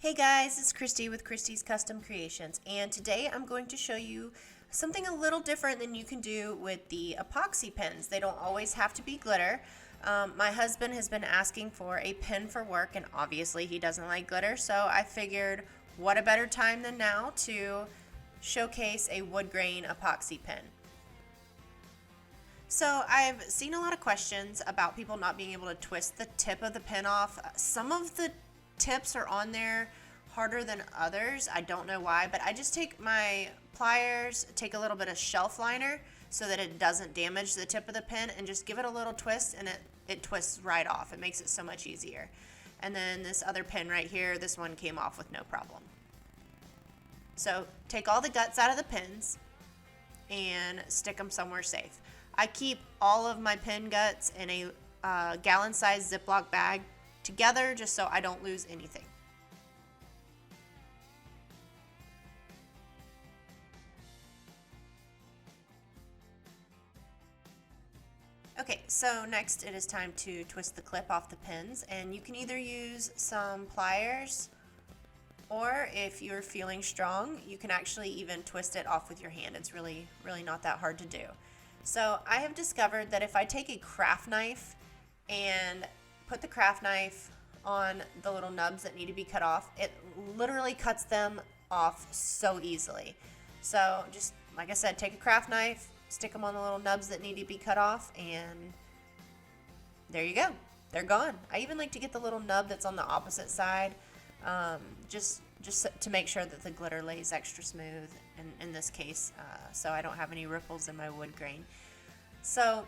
Hey guys, it's Christy with Christy's Custom Creations, and today I'm going to show you something a little different than you can do with the epoxy pens. They don't always have to be glitter. My husband has been asking for a pen for work, and obviously he doesn't like glitter, so I figured what a better time than now to showcase a Woodgrain epoxy pen. So I've seen a lot of questions about people not being able to twist the tip of the pen off. Some of the tips are on there harder than others. I don't know why, but I just take my pliers, take a little bit of shelf liner so that it doesn't damage the tip of the pen, and just give it a little twist, and it twists right off. It makes it so much easier. And then this other pen right here, this one came off with no problem. So take all the guts out of the pens and stick them somewhere safe. I keep all of my pen guts in a gallon-sized Ziploc bag together just so I don't lose anything. Okay, so next it is time to twist the clip off the pens, and you can either use some pliers, or if you're feeling strong, you can actually even twist it off with your hand. It's really not that hard to do. So I have discovered that if I take a craft knife and put the craft knife on the little nubs that need to be cut off, it literally cuts them off so easily. So just like I said, take a craft knife, stick them on the little nubs that need to be cut off, and there you go. They're gone. I even like to get the little nub that's on the opposite side, just to make sure that the glitter lays extra smooth in this case, so I don't have any ripples in my wood grain. So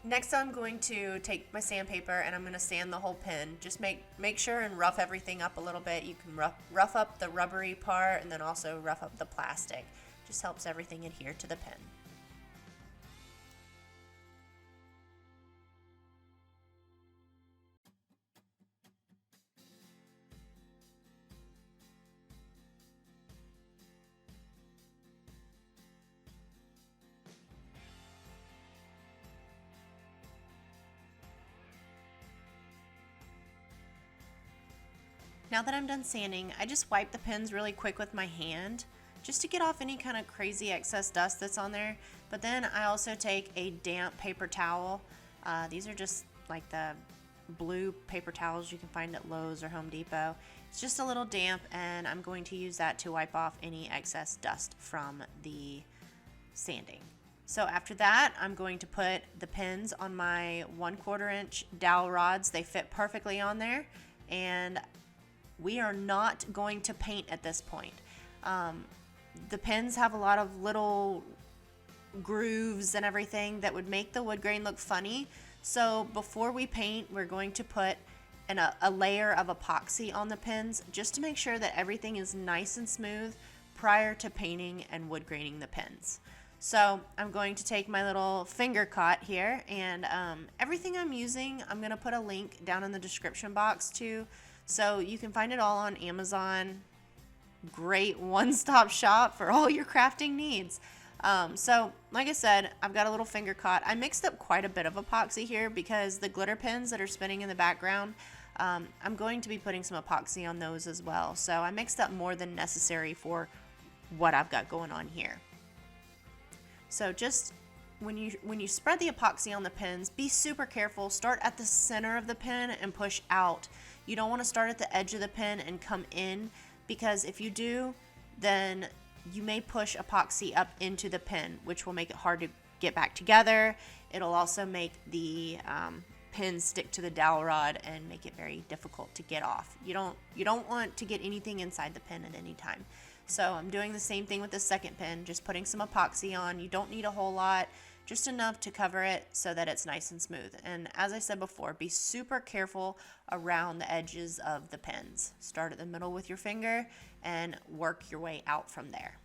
next I'm going to take my sandpaper and I'm going to sand the whole pen. Just make sure and rough everything up a little bit. You can rough up the rubbery part and then also rough up the plastic. Just helps everything adhere to the pen. Now that I'm done sanding, I just wipe the pens really quick with my hand just to get off any kind of crazy excess dust that's on there. But then I also take a damp paper towel. These are just like the blue paper towels you can find at Lowe's or Home Depot. It's just a little damp, and I'm going to use that to wipe off any excess dust from the sanding. So after that, I'm going to put the pens on my 1/4 inch dowel rods. They fit perfectly on there, and we are not going to paint at this point. The pens have a lot of little grooves and everything that would make the wood grain look funny. So before we paint, we're going to put a layer of epoxy on the pens just to make sure that everything is nice and smooth prior to painting and wood graining the pens. So I'm going to take my little finger cot here, and everything I'm using, I'm going to put a link down in the description box too. So you can find it all on Amazon. Great one-stop shop for all your crafting needs. So like I said, I've got a little finger cot. I mixed up quite a bit of epoxy here because the glitter pens that are spinning in the background, I'm going to be putting some epoxy on those as well. So I mixed up more than necessary for what I've got going on here. So just when you spread the epoxy on the pens, be super careful. Start at the center of the pen and push out. You don't want to start at the edge of the pen and come in, because if you do, then you may push epoxy up into the pen, which will make it hard to get back together. It'll also make the pen stick to the dowel rod and make it very difficult to get off. You don't want to get anything inside the pen at any time. So I'm doing the same thing with the second pen, just putting some epoxy on. You don't need a whole lot, just enough to cover it so that it's nice and smooth. And as I said before, be super careful around the edges of the pens. Start at the middle with your finger and work your way out from there.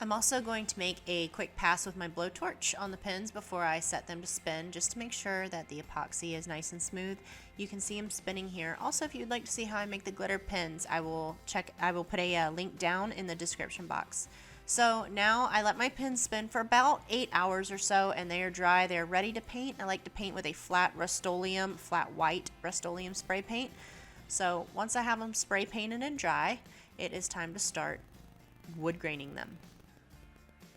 I'm also going to make a quick pass with my blowtorch on the pens before I set them to spin, just to make sure that the epoxy is nice and smooth. You can see them spinning here. Also, if you'd like to see how I make the glitter pens, I will put a link down in the description box. So now I let my pens spin for about 8 hours or so, and they are dry. They're ready to paint. I like to paint with a flat white Rust-Oleum spray paint. So once I have them spray painted and dry, it is time to start wood graining them.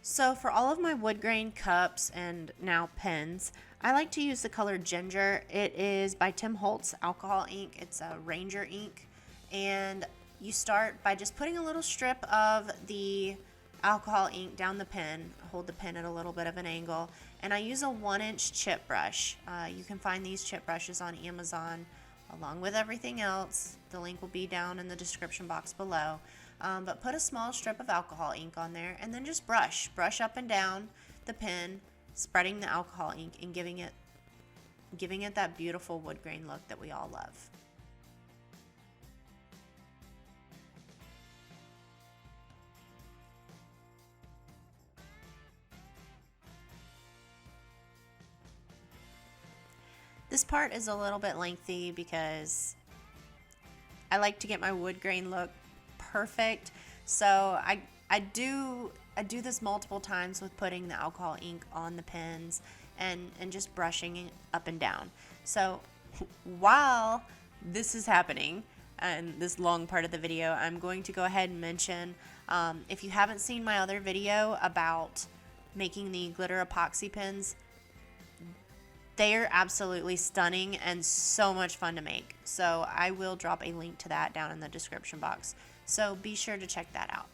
So for all of my wood grain cups and now pens, I like to use the color Ginger. It is by Tim Holtz alcohol ink. It's a Ranger ink. And you start by just putting a little strip of the alcohol ink down the pen. Hold the pen at a little bit of an angle. And I use a 1-inch chip brush. You can find these chip brushes on Amazon along with everything else. The link will be down in the description box below. But put a small strip of alcohol ink on there and then just brush up and down the pen, spreading the alcohol ink and giving it that beautiful wood grain look that we all love. This part is a little bit lengthy because I like to get my wood grain look perfect. So I do this multiple times with putting the alcohol ink on the pens and just brushing it up and down. So while this is happening and this long part of the video, I'm going to go ahead and mention, if you haven't seen my other video about making the glitter epoxy pens, they are absolutely stunning and so much fun to make. So I will drop a link to that down in the description box. So be sure to check that out.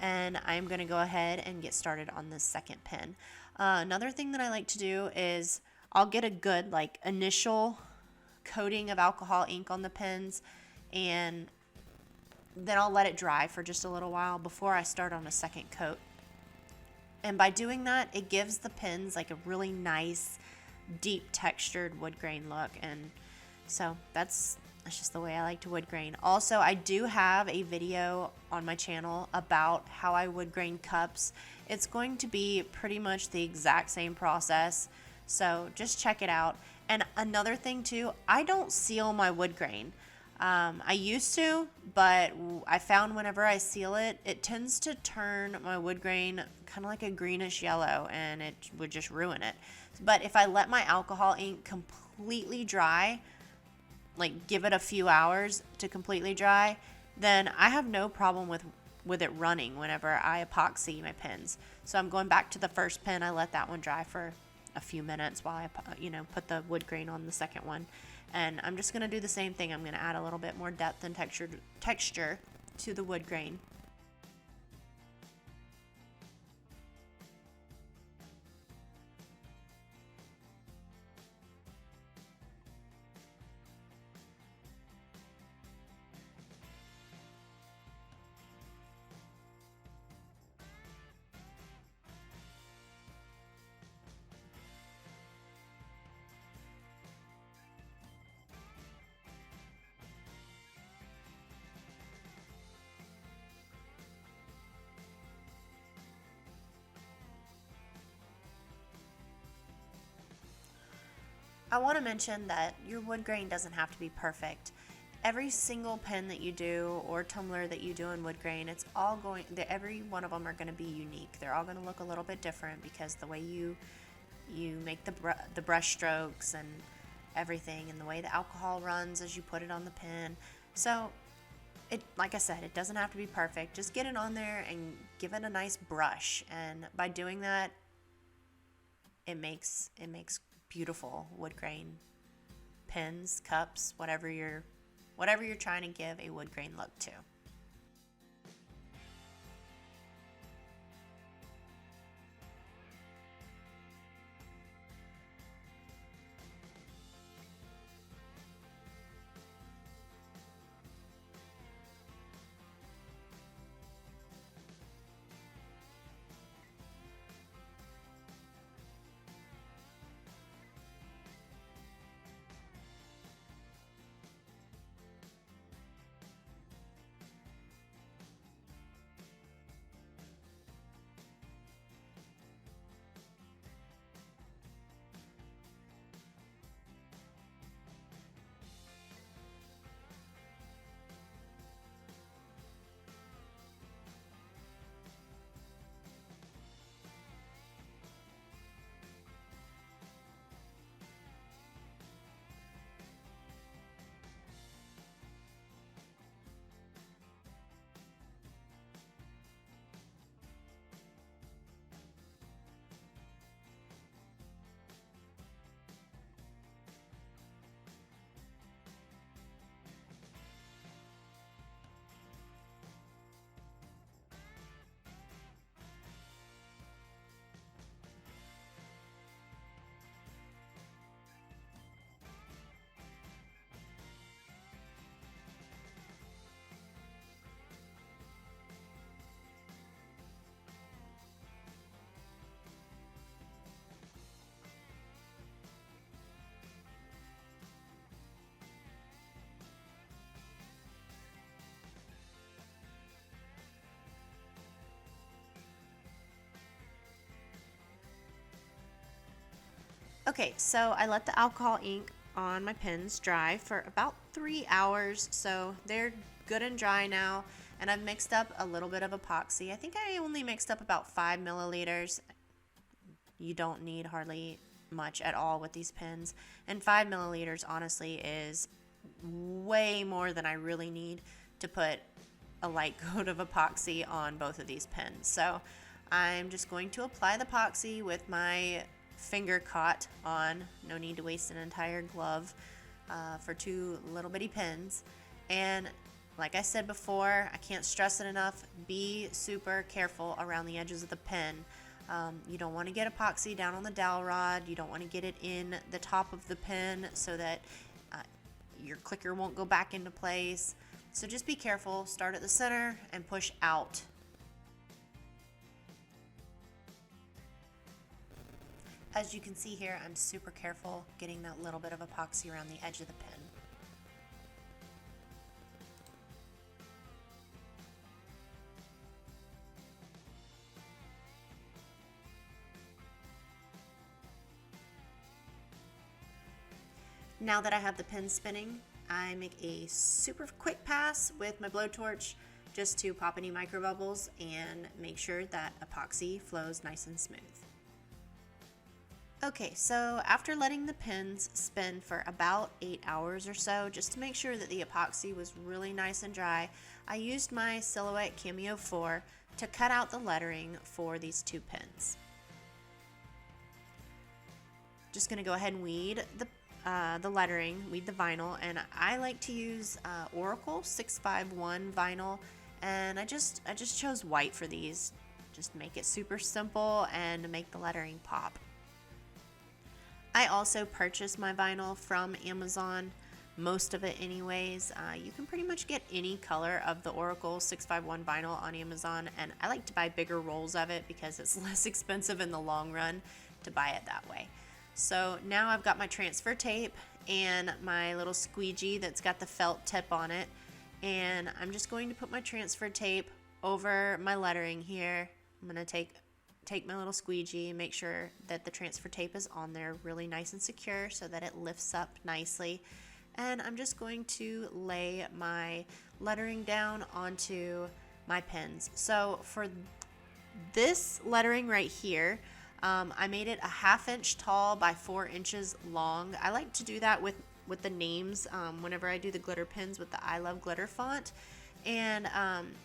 And I'm going to go ahead and get started on this second pen. Another thing that I like to do is I'll get a good initial coating of alcohol ink on the pens, and then I'll let it dry for just a little while before I start on a second coat. And by doing that, it gives the pens a really nice deep textured wood grain look, and so that's just the way I like to wood grain. Also, I do have a video on my channel about how I wood grain cups. It's going to be pretty much the exact same process, so just check it out. And another thing too, I don't seal my wood grain. I used to, but I found whenever I seal it, it tends to turn my wood grain kind of like a greenish yellow, and it would just ruin it. But if I let my alcohol ink completely dry, give it a few hours to completely dry, then I have no problem with it running whenever I epoxy my pens. So I'm going back to the first pen. I let that one dry for a few minutes while I put the wood grain on the second one. And I'm just going to do the same thing. I'm going to add a little bit more depth and texture to the wood grain. I want to mention that your wood grain doesn't have to be perfect. Every single pen that you do or tumbler that you do in wood grain, every one of them are going to be unique. They're all going to look a little bit different because the way you make the brush strokes and everything, and the way the alcohol runs as you put it on the pen. So like I said, it doesn't have to be perfect. Just get it on there and give it a nice brush, and by doing that, it makes beautiful wood grain pens, cups, whatever you're trying to give a wood grain look to. Okay, so I let the alcohol ink on my pens dry for about 3 hours, so they're good and dry now. And I've mixed up a little bit of epoxy. I think I only mixed up about 5 milliliters. You don't need hardly much at all with these pens. And 5 milliliters honestly is way more than I really need to put a light coat of epoxy on both of these pens. So I'm just going to apply the epoxy with my finger caught on. No need to waste an entire glove for 2 little bitty pens. And like I said before, I can't stress it enough, be super careful around the edges of the pen. You don't want to get epoxy down on the dowel rod. You don't want to get it in the top of the pen so that your clicker won't go back into place. So just be careful, start at the center and push out. As you can see here, I'm super careful getting that little bit of epoxy around the edge of the pen. Now that I have the pen spinning, I make a super quick pass with my blowtorch just to pop any micro bubbles and make sure that epoxy flows nice and smooth. Okay, so after letting the pens spin for about 8 hours or so, just to make sure that the epoxy was really nice and dry, I used my Silhouette Cameo 4 to cut out the lettering for these 2 pens. Just going to go ahead and weed the lettering, weed the vinyl, and I like to use Oracle 651 vinyl, and I just chose white for these, just make it super simple and make the lettering pop. I also purchased my vinyl from Amazon, most of it anyways. You can pretty much get any color of the Oracle 651 vinyl on Amazon, and I like to buy bigger rolls of it because it's less expensive in the long run to buy it that way. So now I've got my transfer tape and my little squeegee that's got the felt tip on it, and I'm just going to put my transfer tape over my lettering here. I'm going to take my little squeegee and make sure that the transfer tape is on there really nice and secure so that it lifts up nicely. And I'm just going to lay my lettering down onto my pens. So for this lettering right here, I made it a 1/2 inch tall by 4 inches long. I like to do that with the names whenever I do the glitter pens with the I Love Glitter font. And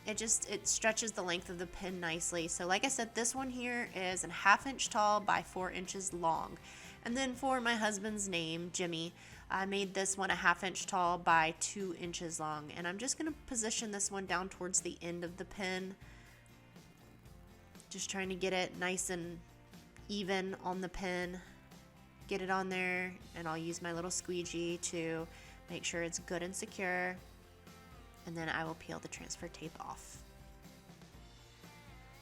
it stretches the length of the pen nicely. So like I said, this one here is a 1/2 inch tall by 4 inches long. And then for my husband's name, Jimmy, I made this one a 1/2 inch tall by 2 inches long. And I'm just going to position this one down towards the end of the pen. Just trying to get it nice and even on the pen. Get it on there, and I'll use my little squeegee to make sure it's good and secure. And then I will peel the transfer tape off.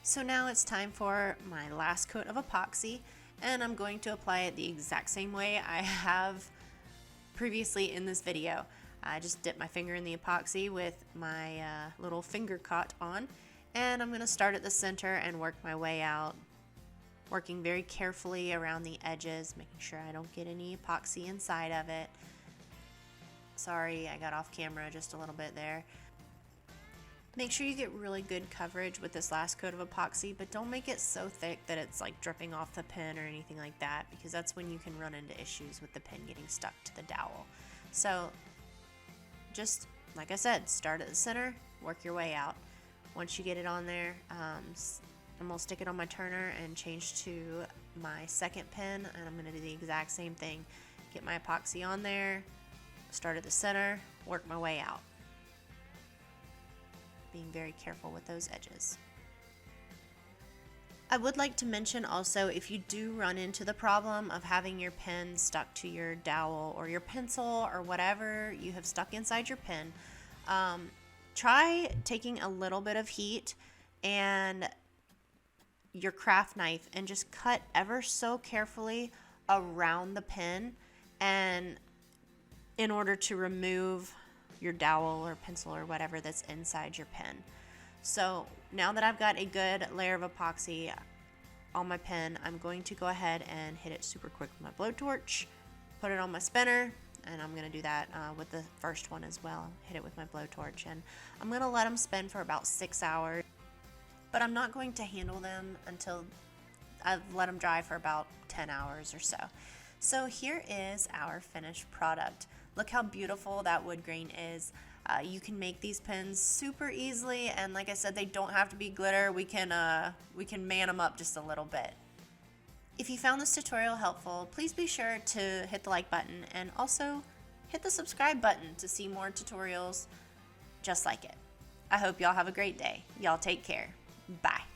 So now it's time for my last coat of epoxy, and I'm going to apply it the exact same way I have previously in this video. I just dip my finger in the epoxy with my little finger caught on, and I'm going to start at the center and work my way out, working very carefully around the edges, making sure I don't get any epoxy inside of it. Sorry, I got off camera just a little bit there. Make sure you get really good coverage with this last coat of epoxy, but don't make it so thick that it's like dripping off the pen or anything like that, because that's when you can run into issues with the pen getting stuck to the dowel. So just like I said, start at the center, work your way out. Once you get it on there, I'm going to stick it on my turner and change to my second pen, and I'm going to do the exact same thing. Get my epoxy on there, start at the center, work my way out. Being very careful with those edges. I would like to mention also, if you do run into the problem of having your pen stuck to your dowel or your pencil or whatever you have stuck inside your pen, try taking a little bit of heat and your craft knife and just cut ever so carefully around the pen, and in order to remove your dowel or pencil or whatever that's inside your pen. So now that I've got a good layer of epoxy, on my pen, I'm going to go ahead and hit it super quick with my blowtorch, put it on my spinner, and I'm going to do that with the first one as well. Hit it with my blowtorch, and I'm going to let them spin for about 6 hours, but I'm not going to handle them until I've let them dry for about 10 hours or so. So here is our finished product. Look how beautiful that wood grain is. You can make these pens super easily, and like I said, they don't have to be glitter. We can man them up just a little bit. If you found this tutorial helpful, please be sure to hit the like button and also hit the subscribe button to see more tutorials just like it. I hope y'all have a great day. Y'all take care. Bye.